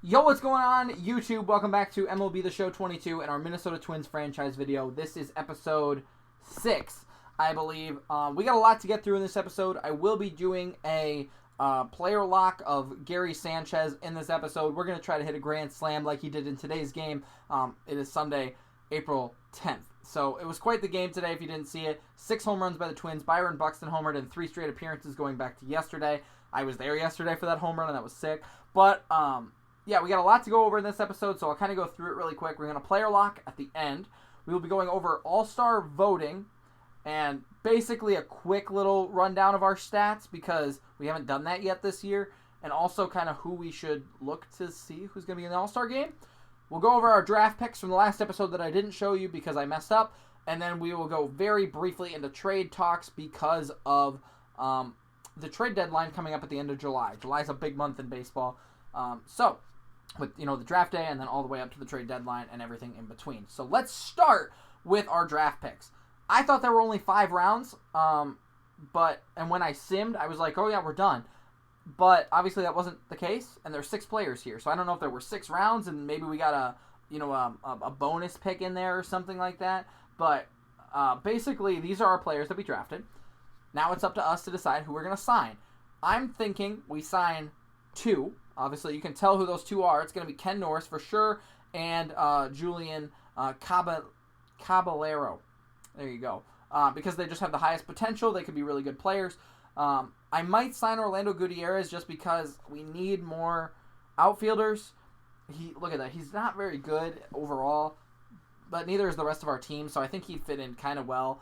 Yo, what's going on, YouTube? Welcome back to MLB The Show 22 and our Minnesota Twins franchise video. This is episode 6, I believe. We got a lot to get through in this episode. I will be doing a player lock of Gary Sanchez in this episode. We're going to try to hit a grand slam like he did in today's game. It is Sunday, April 10th. So it was quite the game today if you didn't see it. 6 home runs by the Twins. Byron Buxton homered in 3 straight appearances going back to yesterday. I was there yesterday for that home run and that was sick. But, yeah, we got a lot to go over in this episode, so I'll kind of go through it really quick. We're going to player lock at the end. We will be going over all-star voting and basically a quick little rundown of our stats because we haven't done that yet this year, and also kind of who we should look to see who's going to be in the all-star game. We'll go over our draft picks from the last episode that I didn't show you because I messed up, and then we will go very briefly into trade talks because of the trade deadline coming up at the end of July. July is a big month in baseball, with, the draft day and then all the way up to the trade deadline and everything in between. So let's start with our draft picks. I thought there were only 5 rounds, and when I simmed, I was like, oh yeah, we're done. But obviously that wasn't the case, and there's 6 players here. So I don't know if there were 6 rounds and maybe we got a bonus pick in there or something like that. But basically these are our players that we drafted. Now it's up to us to decide who we're going to sign. I'm thinking we sign 2. Obviously, you can tell who those 2 are. It's going to be Ken Norris for sure and Julian Caballero. There you go. Because they just have the highest potential. They could be really good players. I might sign Orlando Gutierrez just because we need more outfielders. Look at that. He's not very good overall, but neither is the rest of our team, so I think he'd fit in kind of well.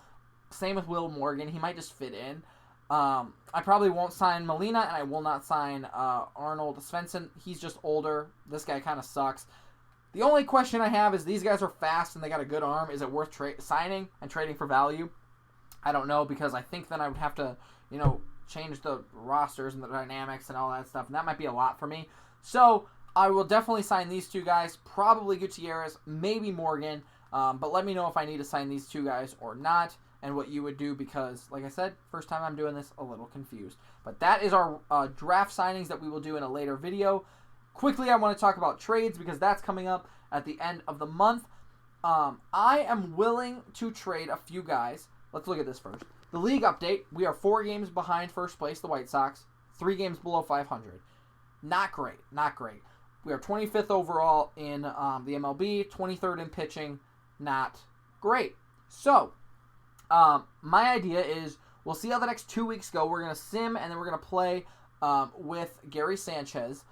Same with Will Morgan. He might just fit in. I probably won't sign Molina, and I will not sign Arnold Svensson. He's just older. This guy kind of sucks. The only question I have is these guys are fast and they got a good arm. Is it worth signing and trading for value? I don't know, because I think then I would have to, change the rosters and the dynamics and all that stuff, and that might be a lot for me. So I will definitely sign these 2 guys, probably Gutierrez, maybe Morgan, but let me know if I need to sign these 2 guys or not, and what you would do, because, like I said, first time I'm doing this, a little confused. But that is our draft signings that we will do in a later video. Quickly, I want to talk about trades, because that's coming up at the end of the month. I am willing to trade a few guys. Let's look at this first. The league update, we are 4 games behind first place, the White Sox, 3 games below 500. Not great, not great. We are 25th overall in the MLB, 23rd in pitching, not great. So, my idea is we'll see how the next 2 weeks go. We're going to sim, and then we're going to play with Gary Sanchez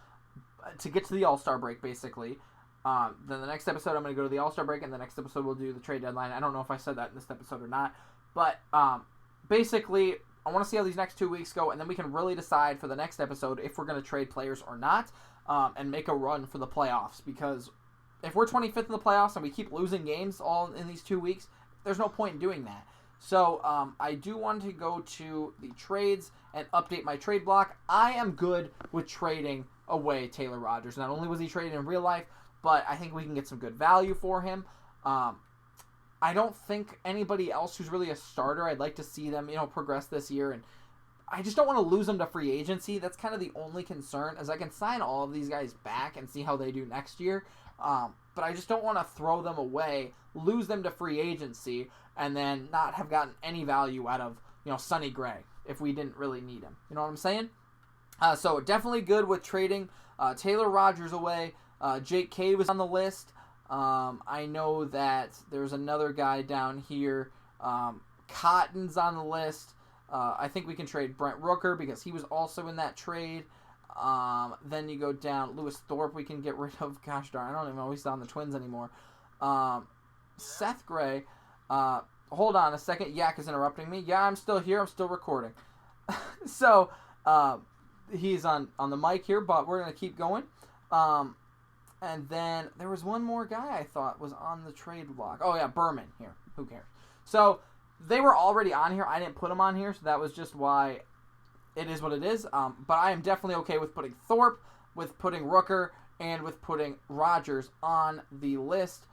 to get to the All-Star break, basically. Then the next episode, I'm going to go to the All-Star break, and the next episode we'll do the trade deadline. I don't know if I said that in this episode or not. But basically, I want to see how these next 2 weeks go, and then we can really decide for the next episode if we're going to trade players or not, and make a run for the playoffs. Because if we're 25th in the playoffs and we keep losing games all in these 2 weeks, there's no point in doing that. So I do want to go to the trades and update my trade block. I am good with trading away Taylor Rogers. Not only was he traded in real life, but I think we can get some good value for him. I don't think anybody else who's really a starter, I'd like to see them, progress this year. And I just don't want to lose them to free agency. That's kind of the only concern, as I can sign all of these guys back and see how they do next year. But I just don't want to throw them away, lose them to free agency, and then not have gotten any value out of, Sonny Gray if we didn't really need him. You know what I'm saying? So definitely good with trading Taylor Rogers away. Jake Cave was on the list. I know that there's another guy down here. Cotton's on the list. I think we can trade Brent Rooker because he was also in that trade. Then you go down. Lewis Thorpe we can get rid of. Gosh darn, I don't even know he's on the Twins anymore. Seth Gray. Hold on a second. Yak is interrupting me. Yeah, I'm still here. I'm still recording. So, he's on the mic here, but we're going to keep going. And then there was one more guy I thought was on the trade block. Oh, yeah, Berman here. Who cares? So, they were already on here. I didn't put them on here, so that was just why it is what it is. But I am definitely okay with putting Thorpe, with putting Rooker, and with putting Rogers on the list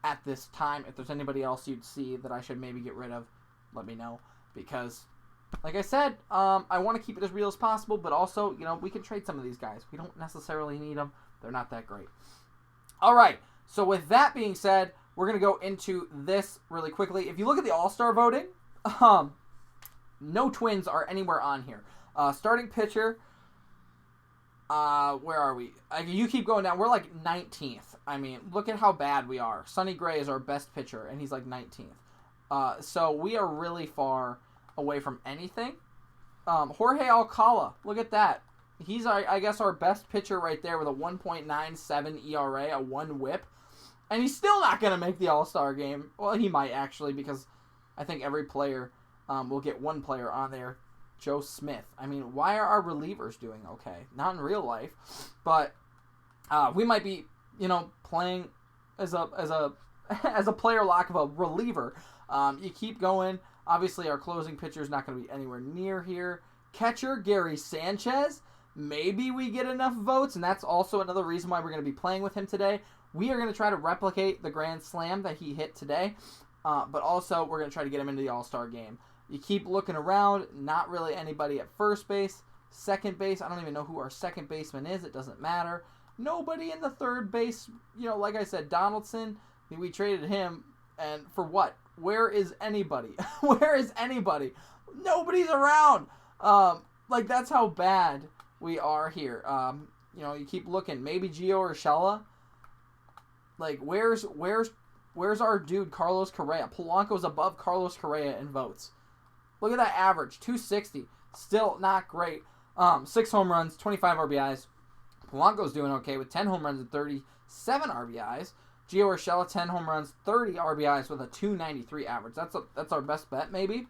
at this time. If there's anybody else you'd see that I should maybe get rid of, let me know. Because like I said, I want to keep it as real as possible, but also, we can trade some of these guys. We don't necessarily need them. They're not that great. All right. So with that being said, we're going to go into this really quickly. If you look at the All-Star voting, no Twins are anywhere on here. Starting pitcher, where are we? You keep going down. We're like 19th. I mean, look at how bad we are. Sonny Gray is our best pitcher, and he's like 19th. So we are really far away from anything. Jorge Alcala, look at that. He's, I guess, our best pitcher right there with a 1.97 ERA, a 1 whip. And he's still not going to make the All-Star game. Well, he might actually, because I think every player will get one player on there. Joe Smith. I mean, why are our relievers doing okay? Not in real life. But we might be, playing as a player lock of a reliever. You keep going. Obviously, our closing pitcher is not going to be anywhere near here. Catcher, Gary Sanchez. Maybe we get enough votes, and that's also another reason why we're going to be playing with him today. We are going to try to replicate the grand slam that he hit today, but also we're going to try to get him into the All-Star game. You keep looking around, not really anybody at first base. Second base, I don't even know who our second baseman is. It doesn't matter. Nobody in the third base. Like I said, Donaldson, we traded him, and for what? Where is anybody? Where is anybody? Nobody's around. That's how bad we are here. You keep looking. Maybe Gio Urshela. Where's our dude Carlos Correa? Polanco's above Carlos Correa in votes. Look at that average, 260. Still not great. 6 home runs, 25 RBIs. Polanco's doing okay with 10 home runs and 37 RBIs. Gio Urshela, 10 home runs, 30 RBIs with a 293 average. That's our best bet, maybe.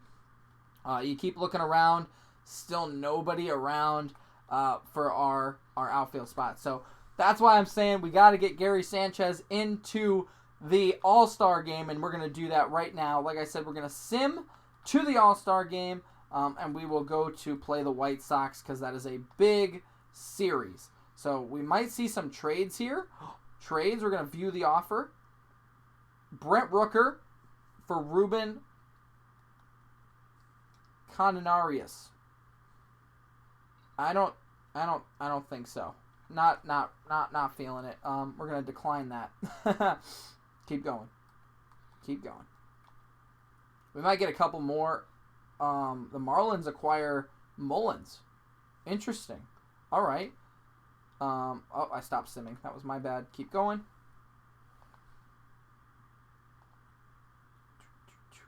You keep looking around. Still nobody around for our outfield spot. So that's why I'm saying we got to get Gary Sanchez into the All-Star game, and we're going to do that right now. Like I said, we're going to sim to the All-Star game, and we will go to play the White Sox because that is a big series. So we might see some trades here. Trades, we're going to view the offer. Brent Rooker for Ruben Condonarius. I don't think so. Not feeling it. We're gonna decline that. Keep going. We might get a couple more. The Marlins acquire Mullins. Interesting. All right. I stopped simming. That was my bad. Keep going.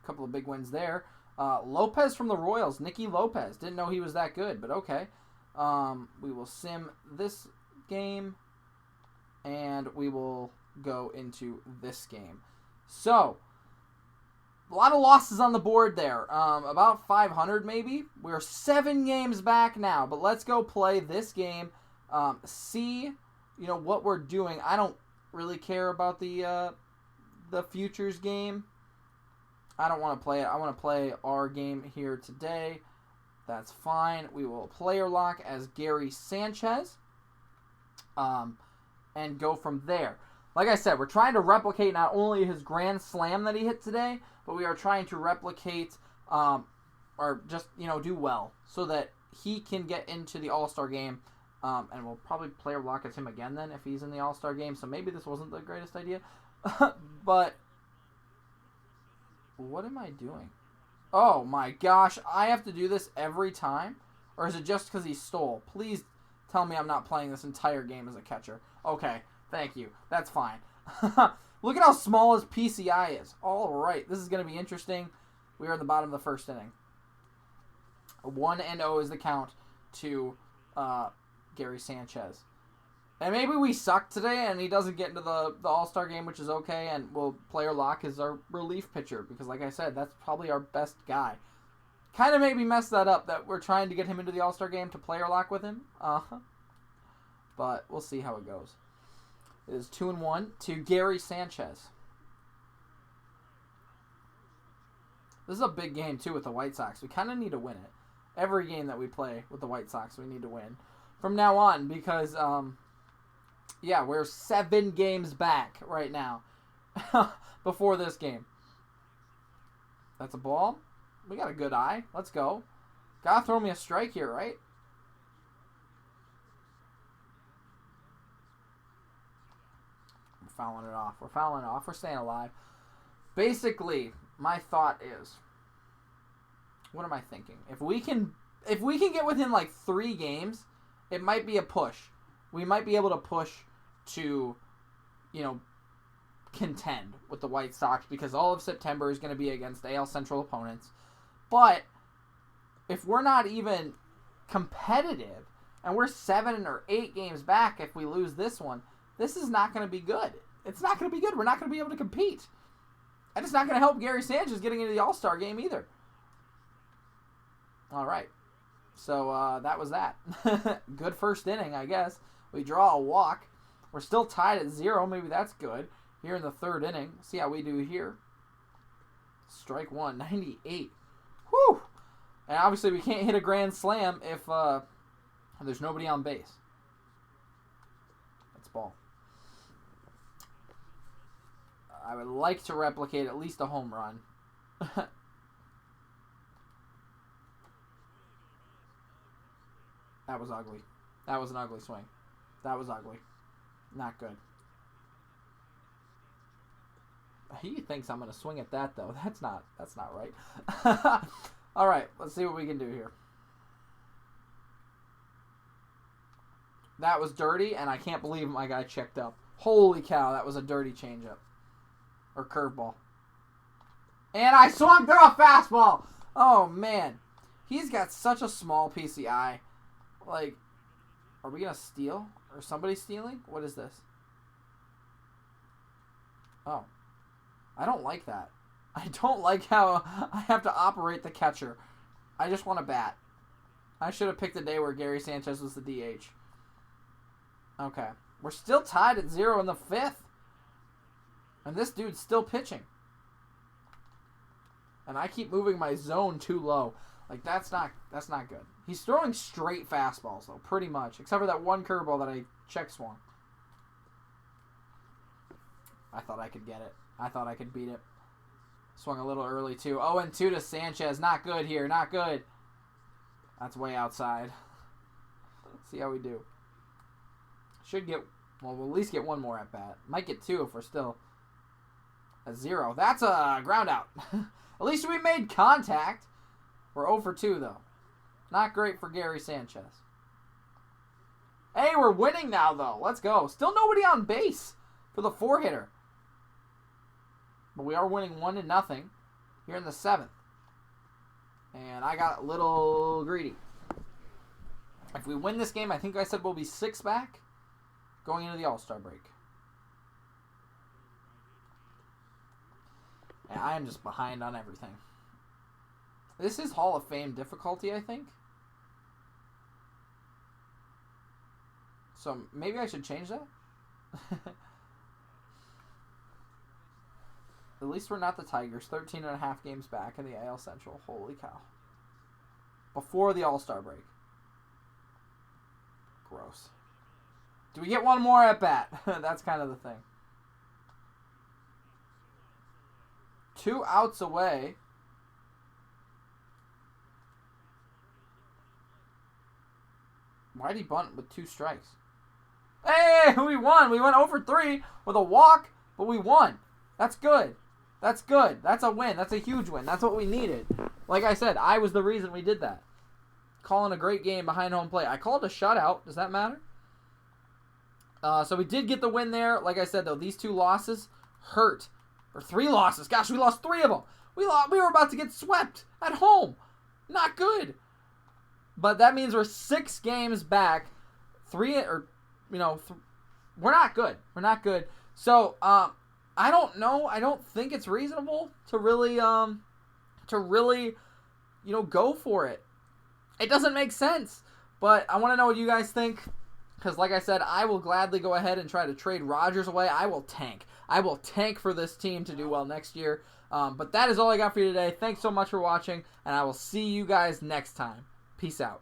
A couple of big wins there. Lopez from the Royals. Nicky Lopez. Didn't know he was that good, but okay. We will sim this game, and we will go into this game. So, a lot of losses on the board there. About 500 maybe. We're 7 games back now, but let's go play this game. See, what we're doing. I don't really care about the futures game. I don't want to play it. I want to play our game here today. That's fine. We will player lock as Gary Sanchez. And go from there. Like I said, we're trying to replicate not only his grand slam that he hit today, but we are trying to replicate, or just, do well so that he can get into the All-Star game. And we'll probably player lock as him again then if he's in the All-Star game. So maybe this wasn't the greatest idea. But what am I doing? Oh my gosh, I have to do this every time? Or is it just because he stole? Please tell me I'm not playing this entire game as a catcher. Okay, thank you. That's fine. Look at how small his PCI is. Alright, this is going to be interesting. We are in the bottom of the first inning. 1-0 is the count to Gary Sanchez. And maybe we suck today and he doesn't get into the All-Star game, which is okay, and we'll player lock as our relief pitcher because, like I said, that's probably our best guy. Kind of made me mess that up that we're trying to get him into the All-Star game to player lock with him. But we'll see how it goes. It is 2-1 to Gary Sanchez. This is a big game, too, with the White Sox. We kind of need to win it. Every game that we play with the White Sox, we need to win. From now on, because, yeah, we're 7 games back right now before this game. That's a ball. We got a good eye. Let's go. Gotta throw me a strike here, right? We're fouling it off. We're fouling it off. We're staying alive. Basically, my thought is, what am I thinking? If we can get within like 3 games, it might be a push. We might be able to push to, contend with the White Sox because all of September is going to be against AL Central opponents. But if we're not even competitive and we're 7 or 8 games back if we lose this one, this is not going to be good. It's not going to be good. We're not going to be able to compete. And it's not going to help Gary Sanchez getting into the All-Star game either. All right. So that was that. Good first inning, I guess. We draw a walk. We're still tied at 0. Maybe that's good. Here in the 3rd inning. See how we do here. Strike 1, 98. Whew. And obviously we can't hit a grand slam if there's nobody on base. That's ball. I would like to replicate at least a home run. That was ugly. That was an ugly swing. That was ugly. Not good. He thinks I'm going to swing at that, though. That's not right. All right, let's see what we can do here. That was dirty, and I can't believe my guy checked up. Holy cow, that was a dirty changeup. Or curveball. And I swung through a fastball. Oh, man. He's got such a small PCI. Like, are we going to steal? Or somebody stealing? What is this? Oh. I don't like that. I don't like how I have to operate the catcher. I just want to bat. I should have picked a day where Gary Sanchez was the DH. Okay. We're still tied at 0 in the 5th. And this dude's still pitching. And I keep moving my zone too low. Like, that's not good. He's throwing straight fastballs, though, pretty much. Except for that one curveball that I check swung. I thought I could get it. I thought I could beat it. Swung a little early, too. 0-2 to Sanchez. Not good here. Not good. That's way outside. Let's see how we do. Should get... Well, we'll at least get one more at bat. Might get 2 if we're still at 0. That's a ground out. At least we made contact. We're 0 for 2, though. Not great for Gary Sanchez. Hey, we're winning now, though. Let's go. Still nobody on base for the 4-hitter. But we are winning 1-0 here in the 7th. And I got a little greedy. If we win this game, I think I said we'll be 6 back going into the All-Star break. And I am just behind on everything. This is Hall of Fame difficulty, I think. So maybe I should change that? At least we're not the Tigers. 13.5 games back in the AL Central. Holy cow. Before the All-Star break. Gross. Do we get one more at bat? That's kind of the thing. 2 outs away. Why'd he bunt with 2 strikes? Hey, we won. We went 0 for 3 with a walk, but we won. That's good. That's good. That's a win. That's a huge win. That's what we needed. Like I said, I was the reason we did that. Calling a great game behind home plate. I called a shutout. Does that matter? So we did get the win there. Like I said, though, these 2 losses hurt. Or 3 losses. Gosh, we lost 3 of them. We were about to get swept at home. Not good. But that means we're 6 games back. We're not good. We're not good. So, I don't know. I don't think it's reasonable to really, go for it. It doesn't make sense. But I want to know what you guys think. Because, like I said, I will gladly go ahead and try to trade Rodgers away. I will tank. I will tank for this team to do well next year. But that is all I got for you today. Thanks so much for watching, and I will see you guys next time. Peace out.